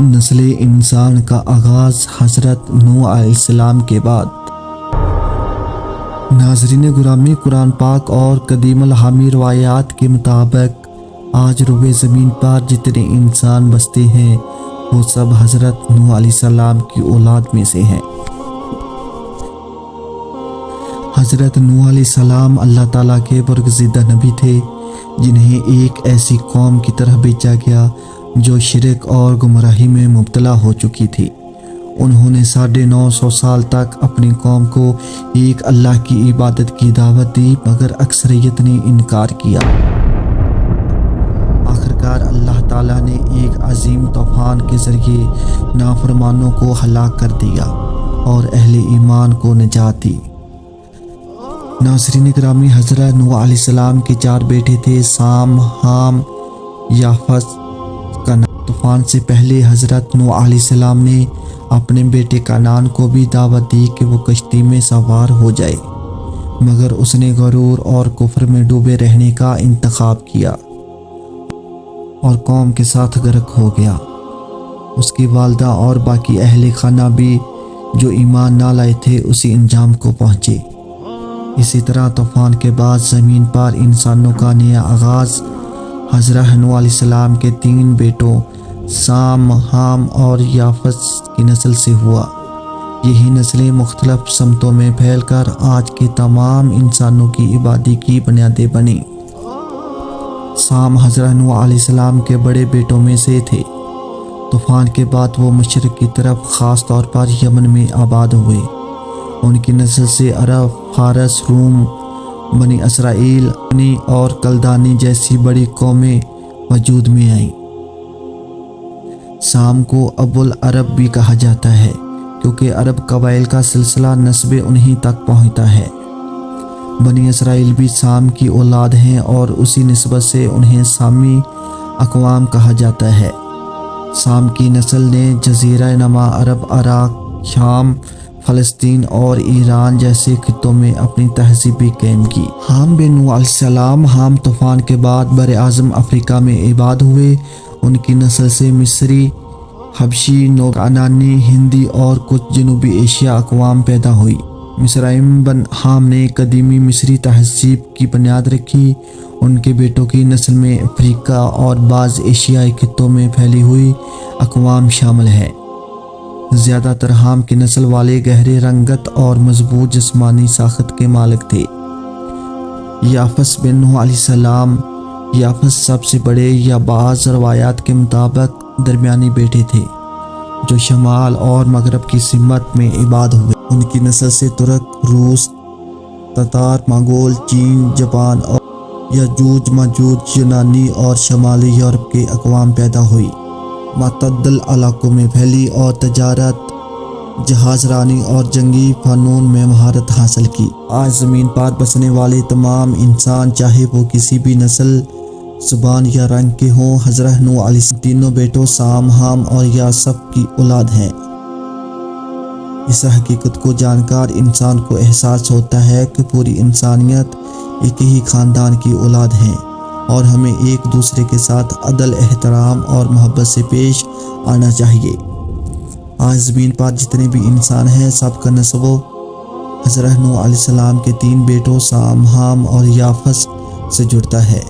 نسل انسان کا آغاز حضرت نوح علیہ السلام کے بعد۔ ناظرین گرامی، قرآن پاک اور قدیم الحامی روایات کے مطابق آج روئے زمین پر جتنے انسان بستے ہیں وہ سب حضرت نوح علیہ السلام کی اولاد میں سے ہیں۔ حضرت نوح علیہ السلام اللہ تعالیٰ کے برگزیدہ نبی تھے جنہیں ایک ایسی قوم کی طرح بھیجا گیا جو شرک اور گمراہی میں مبتلا ہو چکی تھی۔ انہوں نے 950 سال تک اپنی قوم کو ایک اللہ کی عبادت کی دعوت دی، مگر اکثریت نے انکار کیا۔ آخرکار اللہ تعالیٰ نے ایک عظیم طوفان کے ذریعے نافرمانوں کو ہلاک کر دیا اور اہل ایمان کو نجات دی۔ ناظرین گرامی، حضرت نوح علیہ السلام کے 4 بیٹے تھے، سام، حام، یافس، کنعان۔ طوفان سے پہلے حضرت نوح علیہ السلام نے اپنے بیٹے کنعان کو بھی دعوت دی کہ وہ کشتی میں سوار ہو جائے، مگر اس نے غرور اور کفر میں ڈوبے رہنے کا انتخاب کیا اور قوم کے ساتھ غرق ہو گیا۔ اس کی والدہ اور باقی اہل خانہ بھی جو ایمان نہ لائے تھے اسی انجام کو پہنچے۔ اسی طرح طوفان کے بعد زمین پر انسانوں کا نیا آغاز حضرت نوح علیہ السلام کے 3 بیٹوں سام، حام اور یافس کی نسل سے ہوا۔ یہی نسلیں مختلف سمتوں میں پھیل کر آج کے تمام انسانوں کی آبادی کی بنیادیں بنیں۔ سام حضرت نوح علیہ السلام کے بڑے بیٹوں میں سے تھے۔ طوفان کے بعد وہ مشرق کی طرف خاص طور پر یمن میں آباد ہوئے۔ ان کی نسل سے عرب، فارس، روم، بنی اسرائیل اور کلدانی جیسی بڑی قومیں وجود میں آئیں۔ سام کو ابو العرب بھی کہا جاتا ہے کیونکہ عرب قبائل کا سلسلہ نسب انہی تک پہنچتا ہے۔ بنی اسرائیل بھی سام کی اولاد ہیں اور اسی نسبت سے انہیں سامی اقوام کہا جاتا ہے۔ سام کی نسل نے جزیرہ نما عرب، عراق، شام، فلسطین اور ایران جیسے خطوں میں اپنی تہذیب بھی قائم کی۔ حام بن نوح علیہ السلام حام طوفان کے بعد بر اعظم افریقہ میں آباد ہوئے۔ ان کی نسل سے مصری، حبشی، کنعانی، ہندی اور کچھ جنوبی ایشیا اقوام پیدا ہوئی۔ مصرعیم بن حام نے قدیمی مصری تہذیب کی بنیاد رکھی۔ ان کے بیٹوں کی نسل میں افریقہ اور بعض ایشیائی خطوں میں پھیلی ہوئی اقوام شامل ہیں۔ زیادہ تر حام کی نسل والے گہرے رنگت اور مضبوط جسمانی ساخت کے مالک تھے۔ یافس بن نوح علیہ السلام، یافس سب سے بڑے یا بعض روایات کے مطابق درمیانی بیٹے تھے جو شمال اور مغرب کی سمت میں آباد ہوئے۔ ان کی نسل سے ترک، روس، تتار، منگول، چین، جاپان اور یاجوج ماجوج، یونانی اور شمالی یورپ کے اقوام پیدا ہوئی۔ معتدل علاقوں میں پھیلی اور تجارت، جہاز رانی اور جنگی فنون میں مہارت حاصل کی۔ آج زمین پر بسنے والے تمام انسان چاہے وہ کسی بھی نسل، زبان یا رنگ کے ہوں، حضرت نوح علیہ السلام تینوں بیٹوں سام، حام اور یافس کی اولاد ہیں۔ اس حقیقت کو جان کر انسان کو احساس ہوتا ہے کہ پوری انسانیت ایک ہی خاندان کی اولاد ہیں اور ہمیں ایک دوسرے کے ساتھ عدل، احترام اور محبت سے پیش آنا چاہیے۔ آج زمین پر جتنے بھی انسان ہیں سب کا نسب حضرت نوح علیہ السلام کے 3 بیٹوں سام، حام اور یافس سے جڑتا ہے۔